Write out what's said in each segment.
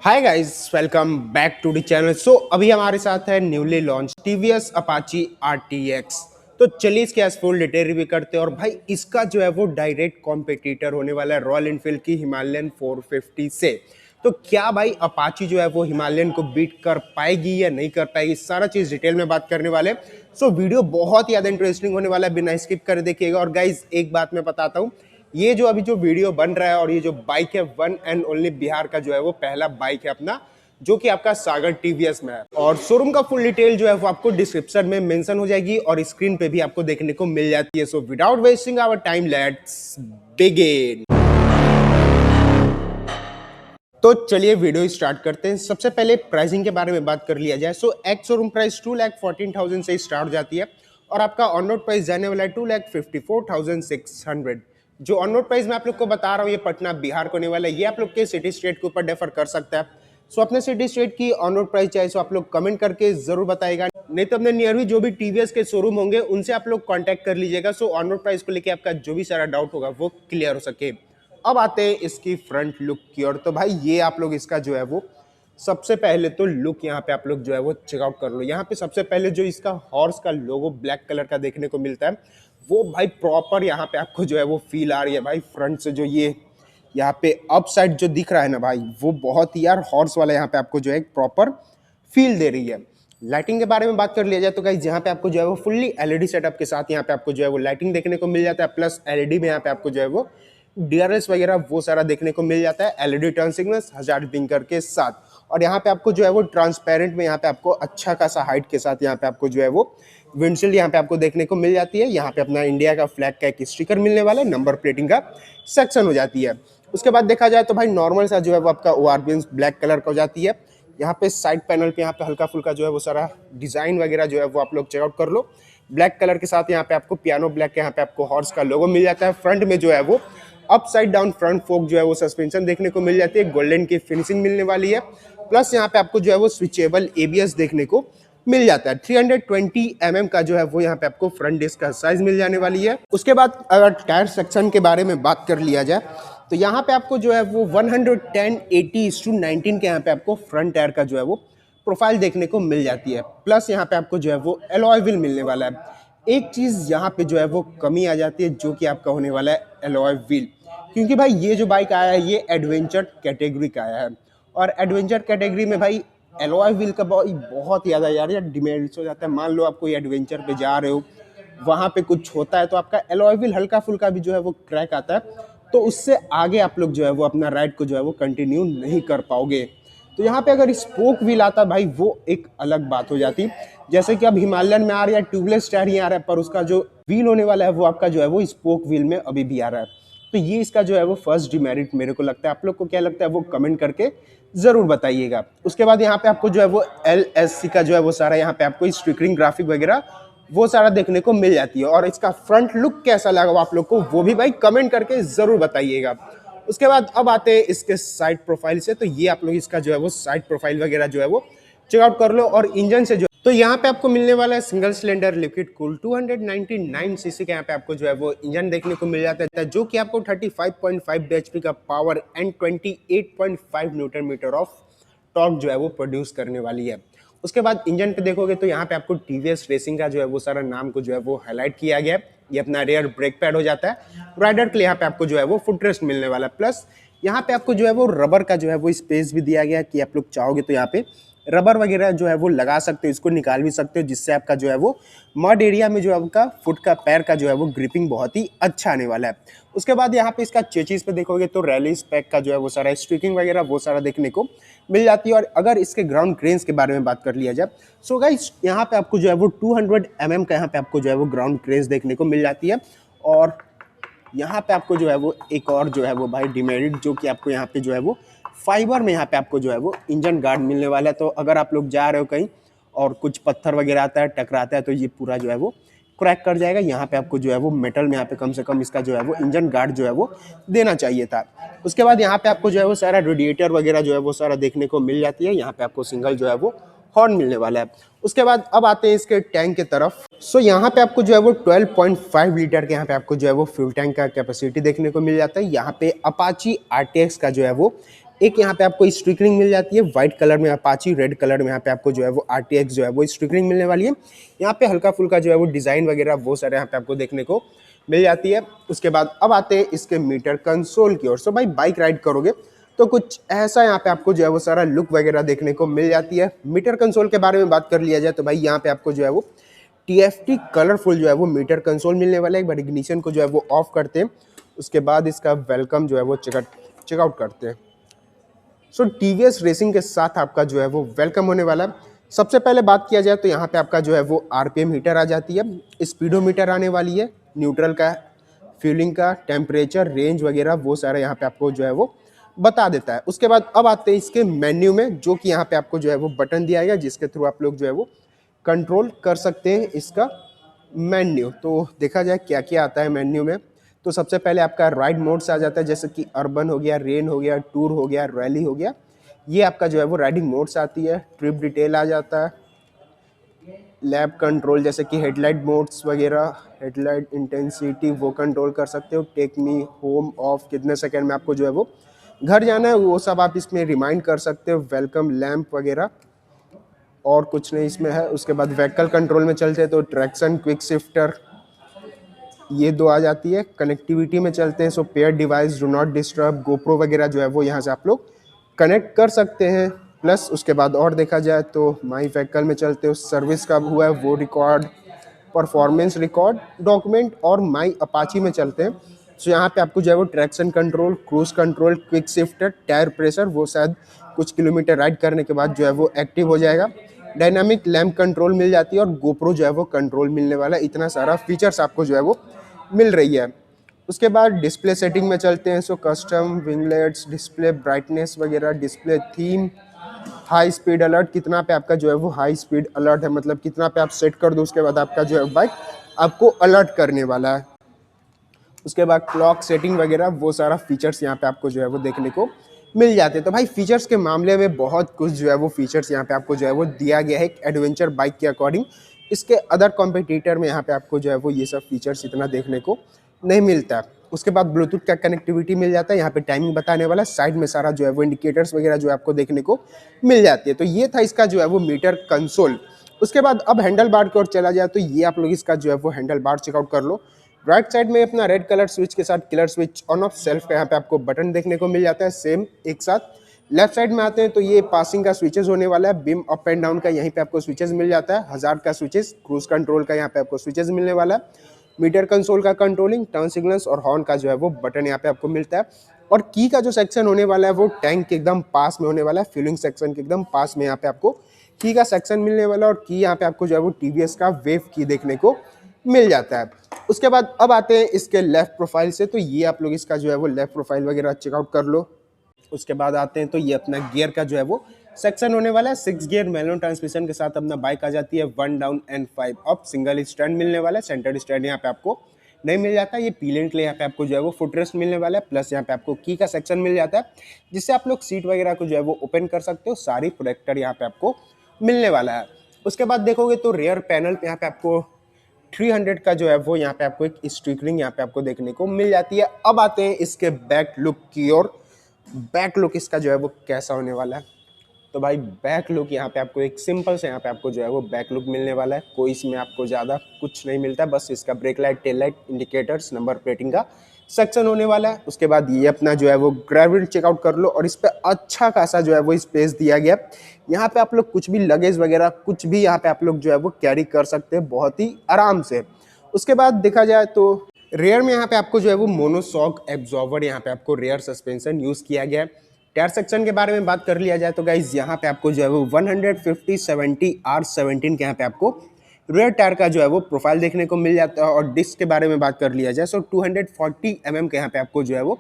Hi guys, welcome back to the channel. अभी हमारे साथ है newly launch TVS Apache RTX। तो चलिए इसके आज फुल डिटेल रिव्यू करते हैं। और भाई इसका जो है वो डायरेक्ट कॉम्पिटिटर होने वाला है रॉयल इनफील्ड की हिमालयन 450 से। तो क्या भाई अपाची जो है वो हिमालयन को बीट कर पाएगी या नहीं कर पाएगी, सारा चीज डिटेल में बात करने वाले। वीडियो बहुत ही ज्यादा इंटरेस्टिंग होने वाला है, बिना स्किप कर देखिएगा। और गाइज एक बात मैं बताता हूँ, ये जो अभी जो वीडियो बन रहा है और ये जो बाइक है वन एंड ओनली बिहार का जो है वो पहला बाइक है अपना, जो कि आपका सागर टीवीएस में है। और शोरूम का फुल डिटेल जो है वो आपको डिस्क्रिप्शन में मेंशन हो जाएगी और स्क्रीन पे भी आपको देखने को मिल जाती है। Without wasting our time, let's begin. तो चलिए वीडियो स्टार्ट करते हैं। सबसे पहले प्राइसिंग के बारे में बात कर लिया जाए। एक्स शोरूम प्राइस 2,14,000 से स्टार्ट हो जाती है और आपका ऑन रोड प्राइस जाने वाला है 2,54,600। जो ऑन रोड प्राइस मैं आप लोग को बता रहा हूँ ये पटना बिहार को होने वाला है। ये आप लोग के सिटी स्टेट के ऊपर डिफर कर सकता है। अपने सिटी स्टेट की ऑन रोड प्राइस चाहे आप लोग कमेंट करके जरूर बताएगा, नहीं तो अपने नियर भी जो भी टीवीएस के शोरूम होंगे उनसे आप लोग कांटेक्ट कर लीजिएगा। ऑन रोड प्राइस को लेके आपका जो भी सारा डाउट होगा वो क्लियर हो सके। अब आते हैं इसकी फ्रंट लुक की ओर। तो भाई ये आप लोग इसका जो है वो सबसे पहले तो लुक यहाँ पे आप लोग जो है वो चेकआउट कर लो। यहाँ पे सबसे पहले जो इसका हॉर्स का लोगो ब्लैक कलर का देखने को मिलता है वो भाई प्रॉपर यहाँ पे आपको जो है वो फील आ रही है। भाई फ्रंट से जो ये यहाँ पे अप साइड जो दिख रहा है ना भाई, वो बहुत ही यार हॉर्स वाला यहाँ पे आपको जो है प्रॉपर फील दे रही है। लाइटिंग के बारे में बात कर लिया जाए तो गाइस यहाँ पे आपको जो है वो फुल्ली एलईडी सेटअप के साथ यहाँ पे आपको जो है वो लाइटिंग देखने को मिल जाता है। प्लस एलईडी में यहाँ पे आपको जो है वो डीआरएस वगैरह वो सारा देखने को मिल जाता है LED turn signals hazard blinker के साथ। और यहाँ पे आपको जो है वो ट्रांसपेरेंट में यहाँ पे आपको अच्छा खासा हाइट के साथ यहाँ पे आपको जो है वो विंडशील्ड यहाँ पे आपको देखने को मिल जाती है। यहाँ पे अपना इंडिया का फ्लैग का एक स्टिकर मिलने वाला है, नंबर प्लेटिंग का सेक्शन हो जाती है। उसके बाद देखा जाए तो भाई नॉर्मल सा जो है वो आपका ओआरबीएन ब्लैक कलर का हो जाती है। यहाँ पे साइड पैनल पे यहाँ पे हल्का फुल्का जो है वो सारा डिजाइन वगैरह जो है वो आप लोग चेकआउट कर लो। ब्लैक कलर के साथ यहाँ पे आपको पियानो ब्लैक के यहाँ पे आपको हॉर्स का लोगो मिल जाता है। फ्रंट में जो है वो अप साइड डाउन फ्रंट फोक जो है वो सस्पेंशन देखने को मिल जाती है, गोल्डन की फिनिशिंग मिलने वाली है। प्लस यहाँ पे आपको जो है वो स्विचेबल एबीएस देखने को मिल जाता है। 320 mm का जो है वो यहाँ पे आपको फ्रंट डिस्क का साइज मिल जाने वाली है। उसके बाद अगर टायर सेक्शन के बारे में बात कर लिया जाए तो यहाँ पे आपको जो है वो 110/80:19 के यहाँ पे आपको फ्रंट टायर का जो है वो प्रोफाइल देखने को मिल जाती है। प्लस यहाँ पे आपको जो है वो एलॉय व्हील मिलने वाला है। एक चीज यहाँ पे जो है वो कमी आ जाती है जो कि आपका होने वाला है एलॉय व्हील, क्योंकि भाई ये जो बाइक आया है ये एडवेंचर कैटेगरी का आया है और एडवेंचर कैटेगरी में भाई एलॉय व्हील का बहुत ज़्यादा यार डिमेरिट्स हो जाता है। मान लो आप कोई एडवेंचर पे जा रहे हो, वहाँ पे कुछ होता है तो आपका एलॉय व्हील हल्का फुल्का भी जो है वो क्रैक आता है, तो उससे आगे आप लोग जो है वो अपना राइड को जो है वो कंटिन्यू नहीं कर पाओगे। तो यहाँ पे अगर स्पोक व्हील आता भाई वो एक अलग बात हो जाती। जैसे कि अब हिमालयन में आ रहा है ट्यूबलेस टायर ही आ रहा है, पर उसका जो व्हील होने वाला है वो आपका जो है वो स्पोक व्हील में अभी भी आ रहा है। तो ये इसका जो है वो फर्स्ट डिमेरिट मेरे को लगता है। आप लोग को क्या लगता है वो कमेंट करके जरूर बताइएगा। उसके बाद यहाँ पे आपको जो है वो LSC का जो है वो सारा यहाँ पे आपको स्टिकरिंग ग्राफिक वगैरह वो सारा देखने को मिल जाती है। और इसका फ्रंट लुक कैसा लगा आप लोग को वो भी भाई कमेंट करके जरूर बताइएगा। उसके बाद अब आते हैं इसके साइड प्रोफाइल से। तो ये आप लोग इसका जो है वो साइड प्रोफाइल वगैरह जो है वो चेकआउट कर लो। और इंजन से जो तो यहाँ पे आपको मिलने वाला है single cylinder liquid cool 299 CC का यहाँ पे आपको जो है वो इंजन देखने को मिल जाता है, जो कि आपको 35.5 bhp का power and 28.5 newton metre of torque जो है वो प्रोड्यूस करने वाली है। उसके बाद इंजन पे देखोगे तो यहाँ पे आपको टीवीएस रेसिंग का जो है वो सारा नाम को जो है वो हाईलाइट किया गया है। ये अपना रेयर ब्रेक पैड हो जाता है। राइडर के लिए यहाँ पे आपको जो है वो फुटरेस्ट मिलने वाला है। प्लस यहाँ पे आपको जो है वो रबर का जो है वो स्पेस भी दिया गया है कि आप लोग चाहोगे तो यहाँ पे रबर वगैरह जो है वो लगा सकते हो, इसको निकाल भी सकते हो, जिससे आपका जो है वो मड एरिया में जो है आपका फुट का पैर का जो है वो ग्रिपिंग बहुत ही अच्छा आने वाला है। उसके बाद यहाँ पे इसका चेचिस पे देखोगे तो रैली स्पेक का जो है वो सारा स्ट्रिकिंग वगैरह वो सारा देखने को मिल जाती है। और अगर इसके ग्राउंड क्रेन्स के बारे में बात कर लिया जाए गाइस यहाँ पे आपको जो है वो 200 mm का यहाँ पे आपको जो है वो ग्राउंड क्रेन्स देखने को मिल जाती है। और यहाँ पे आपको जो है वो एक और जो है वो भाई डिमेरिट जो कि आपको यहाँ पे जो है वो फाइबर में यहाँ पे आपको जो है वो इंजन गार्ड मिलने वाला है। तो अगर आप लोग जा रहे हो कहीं और कुछ पत्थर वगैरह आता है टकराता है तो ये पूरा जो है वो क्रैक कर जाएगा। यहाँ पे आपको जो है वो मेटल में यहाँ पे कम से कम इसका जो है वो इंजन गार्ड जो है वो देना चाहिए था। उसके बाद यहाँ पे आपको जो है वो सारा रेडिएटर वगैरह जो है वो सारा देखने को मिल जाती है। यहाँ पे आपको सिंगल जो है वो हॉर्न मिलने वाला है। उसके बाद अब आते हैं इसके टैंक की तरफ। यहाँ पे आपको जो है वो 12.5 लीटर के यहाँ पे आपको जो है वो फ्यूल टैंक का कैपेसिटी देखने को मिल जाता है। यहाँ पे अपाची RTX का जो है वो एक यहाँ पे आपको स्टिकरिंग मिल जाती है व्हाइट कलर में अपाची, रेड कलर में यहाँ पे आपको जो है वो RTX जो है वो स्टिकरिंग मिलने वाली है। यहाँ पे हल्का फुल्का जो है वो डिज़ाइन वगैरह वो सारे यहाँ पे आपको देखने को मिल जाती है। उसके बाद अब आते हैं इसके मीटर कंसोल की ओर। सो भाई बाइक राइड करोगे तो कुछ ऐसा यहाँ पे आपको जो है वो सारा लुक वगैरह देखने को मिल जाती है। मीटर कंसोल के बारे में बात कर लिया जाए तो भाई यहाँ पे आपको जो है वो TFT कलरफुल जो है वो मीटर कंसोल मिलने वाला है। एक बार इग्निशन को जो है वो ऑफ करते हैं, उसके बाद इसका वेलकम जो है वो चेकआउट करते हैं। सो TVS रेसिंग के साथ आपका जो है वो वेलकम होने वाला है। सबसे पहले बात किया जाए तो यहाँ पे आपका जो है वो RPM हीटर आ जाती है, स्पीडोमीटर आने वाली है, न्यूट्रल का, फ्यूलिंग का, टेम्परेचर, रेंज वगैरह वो सारा यहाँ पे आपको जो है वो बता देता है। उसके बाद अब आते हैं इसके मेन्यू में, जो कि यहाँ पे आपको जो है वो बटन दिया गया जिसके थ्रू आप लोग जो है वो कंट्रोल कर सकते हैं इसका मेन्यू। तो देखा जाए क्या क्या आता है मेन्यू में, तो सबसे पहले आपका राइड मोड्स आ जाता है, जैसे कि अर्बन हो गया, रेन हो गया, टूर हो गया, रैली हो गया, ये आपका जो है वो राइडिंग मोड्स आती है। ट्रिप डिटेल आ जाता है, लैब कंट्रोल जैसे कि हेडलाइट मोड्स वगैरह, हेडलाइट इंटेंसिटी वो कंट्रोल कर सकते हो। टेक मी होम ऑफ, कितने सेकंड में आपको जो है वो घर जाना है वो सब आप इसमें रिमाइंड कर सकते हो। वेलकम लैम्प वगैरह, और कुछ नहीं इसमें है। उसके बाद व्हीकल कंट्रोल में चलते हैं तो ट्रैक्शन, क्विक शिफ्टर, ये दो आ जाती है। कनेक्टिविटी में चलते हैं so pair device, do not disturb, GoPro वगैरह जो है वो यहाँ से आप लोग कनेक्ट कर सकते हैं। प्लस उसके बाद और देखा जाए तो माई व्हीकल में चलते हो, सर्विस कब हुआ है वो रिकॉर्ड, परफॉर्मेंस रिकॉर्ड, डॉक्यूमेंट, और माई अपाची में चलते हैं। सो यहाँ पे आपको जो है वो traction control, cruise control, quick shifter, tyre pressure वो शायद कुछ किलोमीटर राइड करने के बाद जो है वो एक्टिव हो जाएगा। डायनामिक लैम्प कंट्रोल मिल जाती है और गोप्रो जो है वो कंट्रोल मिलने वाला है। इतना सारा फीचर्स आपको जो है वो मिल रही है। उसके बाद डिस्प्ले सेटिंग में चलते हैं। सो कस्टम, विंगलेट्स, डिस्प्ले ब्राइटनेस वगैरह, display theme, high speed alert, कितना पे आपका जो है वो हाई स्पीड अलर्ट है, मतलब कितना पे आप सेट कर दो उसके बाद आपका जो है बाइक आपको अलर्ट करने वाला है। उसके बाद क्लॉक सेटिंग वगैरह वो सारा फीचर्स यहाँ पे आपको जो है वो देखने को मिल जाते हैं। तो भाई फीचर्स के मामले में बहुत कुछ जो है वो फीचर्स यहाँ पे आपको जो है वो दिया गया है एडवेंचर बाइक के अकॉर्डिंग। इसके अदर कॉम्पिटिटर में यहाँ पे आपको जो है वो ये सब फीचर्स इतना देखने को नहीं मिलता है। उसके बाद ब्लूटूथ का कनेक्टिविटी मिल जाता है, यहाँ पे टाइमिंग बताने वाला, साइड में सारा जो है वो इंडिकेटर्स वगैरह जो है आपको देखने को मिल जाती है। तो ये था इसका जो है वो मीटर कंसोल। उसके बाद अब हैंडल बार की ओर चला जाए तो ये आप लोग इसका जो है वो हैंडल बार चेकआउट कर लो। राइट साइड में अपना रेड कलर स्विच के साथ killer switch on off self का यहाँ पे आपको बटन देखने को मिल जाता है सेम एक साथ। लेफ्ट साइड में आते हैं तो ये पासिंग का स्विचेस होने वाला है, बीम अप एंड डाउन का यहीं पे आपको स्विचेस मिल जाता है, हजार्ड का स्विचेस, क्रूज कंट्रोल का यहाँ पे आपको स्विचेस मिलने वाला है, मीटर कंसोल का कंट्रोलिंग, टर्न सिग्नल्स और हॉर्न का जो है वो बटन यहाँ पे आपको मिलता है। और की का जो सेक्शन होने वाला है वो टैंक के एकदम पास में होने वाला है, फ्यूलिंग सेक्शन के एकदम पास में यहाँ पे आपको की का सेक्शन मिलने वाला है। और की यहाँ पे आपको जो है वो TVS का वेव की देखने को मिल जाता है। उसके बाद अब आते हैं इसके लेफ्ट प्रोफाइल से, तो ये आप लोग इसका जो है वो लेफ्ट प्रोफाइल वगैरह चेकआउट कर लो। उसके बाद आते हैं तो ये अपना गियर का जो है वो सेक्शन होने वाला है। 6 गियर मैनुअल ट्रांसमिशन के साथ अपना बाइक आ जाती है, 1 down and 5 up, single stand मिलने वाला है, सेंटर स्टैंड यहाँ पे आपको नहीं मिल जाता। ये पीलेंट के लिए यहाँ पे आपको जो है वो फुटरेस्ट मिलने वाला है, प्लस यहाँ पे आपको की का सेक्शन मिल जाता है जिससे आप लोग सीट वगैरह को जो है वो ओपन कर सकते हो। सारी प्रोटेक्टर यहाँ पे आपको मिलने वाला है। उसके बाद देखोगे तो रेयर पैनल पे यहाँ पे आपको 300 का जो है वो यहाँ पे आपको एक स्टिकरिंग यहाँ पे आपको देखने को मिल जाती है। अब आते हैं इसके बैक लुक की ओर। बैक लुक इसका जो है वो कैसा होने वाला है, तो भाई बैक लुक यहाँ पे आपको एक सिंपल से यहाँ पे आपको जो है वो बैक लुक मिलने वाला है। कोई इसमें आपको ज़्यादा कुछ नहीं मिलता, बस इसका brake light, tail light, indicators, number plating का सेक्शन होने वाला है। उसके बाद ये अपना जो है वो ग्रेविल चेकआउट कर लो और इस पर अच्छा खासा जो है वो स्पेस दिया गया। यहाँ पे आप लोग कुछ भी लगेज वगैरह कुछ भी यहाँ पे आप लोग जो है वो कैरी कर सकते हैं बहुत ही आराम से। उसके बाद देखा जाए तो रेयर में यहाँ पे आपको जो है वो मोनोशॉक एब्जॉर्बर यहाँ पे आपको रेयर सस्पेंशन यूज़ किया गया है। टायर सेक्शन के बारे में बात कर लिया जाए तो गाइज यहाँ पे आपको जो है वो 150/70 R17 के यहाँ पे आपको रेयर टायर का जो है वो प्रोफाइल देखने को मिल जाता है। और डिस्क के बारे में बात कर लिया जाए तो 240 mm के यहाँ पे आपको जो है वो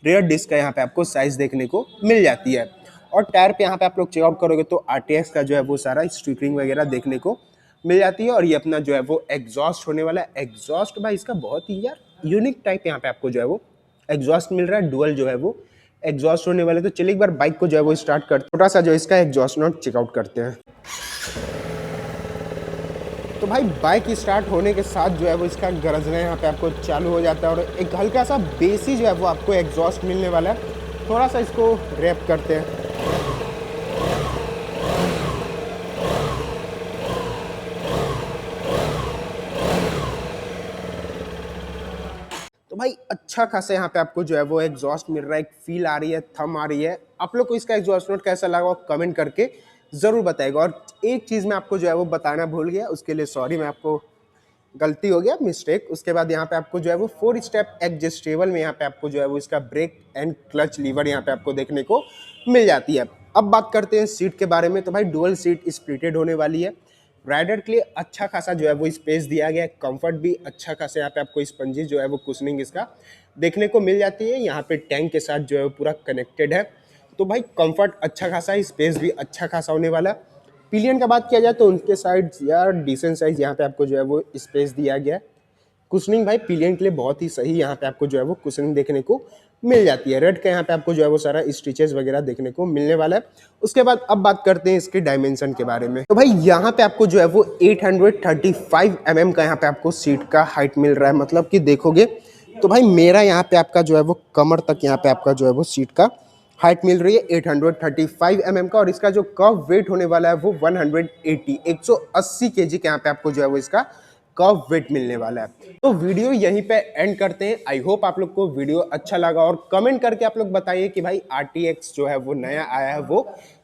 रेयर डिस्क का यहाँ पे आपको साइज देखने को मिल जाती है। और टायर पे यहाँ पे आप लोग चेकआउट करोगे तो RTX का जो है वो सारा स्टिकरिंग वगैरह देखने को मिल जाती है। और ये अपना जो है वो एग्जॉस्ट होने वाला है। एग्जॉस्ट भाई इसका बहुत ही यार यूनिक टाइप यहाँ पे आपको जो है वो एग्जॉस्ट मिल रहा है, डुअल जो है वो एग्जॉस्ट होने वाले। तो चलिए एक बार बाइक को जो है वो स्टार्ट करते हैं, छोटा सा जो इसका एग्जॉस्ट नोट चेकआउट करते हैं। तो भाई बाइक स्टार्ट होने के साथ जो है वो इसका गरजना यहाँ पे आपको चालू हो जाता है और एक हल्का सा बेसी जो है वो आपको एग्जॉस्ट मिलने वाला है। थोड़ा सा इसको रैप करते हैं। तो भाई अच्छा खासा यहाँ पे आपको जो है वो एग्जॉस्ट मिल रहा है, एक फील आ रही है, थम आ रही है। आप लोग को इसका एग्जॉस्ट नोट कैसा लगा वो कमेंट करके ज़रूर बताएगा। और एक चीज़ मैं आपको जो है वो बताना भूल गया, उसके लिए सॉरी, मैं आपको गलती हो गया, मिस्टेक। उसके बाद यहाँ पे आपको जो है वो 4 स्टेप एडजस्टेबल में यहाँ पे आपको जो है वो इसका ब्रेक एंड क्लच लीवर यहाँ पे आपको देखने को मिल जाती है। अब बात करते हैं सीट के बारे में। तो भाई डुअल सीट स्प्लिटेड होने वाली है। राइडर के लिए अच्छा खासा जो है वो स्पेस दिया गया है, कंफर्ट भी अच्छा खासा यहाँ पे आपको स्पंजी जो है वो कुशनिंग इसका देखने को मिल जाती है। यहाँ पे टैंक के साथ जो है वो पूरा कनेक्टेड है। तो भाई कंफर्ट अच्छा खासा, स्पेस भी अच्छा खासा होने वाला है। पिलियन का बात किया जाए तो उनके साइड यार डिसेंट साइज यहाँ पे आपको जो है वो स्पेस दिया गया है। कुशनिंग भाई पिलियन के लिए बहुत ही सही यहाँ पे आपको जो है वो कुशनिंग देखने को मिल जाती है। रेड का यहाँ पे आपको जो है वो सारा स्टिचेस वगैरह देखने को मिलने वाला है। उसके बाद अब बात करते हैं इसके डायमेंशन के बारे में। तो भाई यहाँ पे आपको जो है वो 835 mm का यहाँ पे आपको सीट का हाइट मिल रहा है। मतलब कि देखोगे तो भाई मेरा यहाँ पे आपका जो है वो कमर तक यहाँ पे आपका जो है वो सीट का हाइट मिल रही है 835 mm का। और इसका जो कर्व वेट होने वाला है वो 180 kg के यहाँ पे आपको जो है वो इसका कर्व वेट मिलने वाला है। तो वीडियो यहीं पे एंड करते हैं। आई होप आप लोग को वीडियो अच्छा लगा, और कमेंट करके आप लोग बताइए कि भाई RTX जो है वो नया आया है वो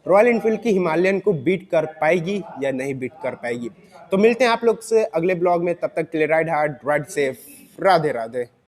रॉयल एनफील्ड की हिमालयन को बीट कर पाएगी या नहीं बीट कर पाएगी। तो मिलते हैं आप लोग से अगले ब्लॉग में, तब तक के लिए ride hard ride safe, Radhe Radhe.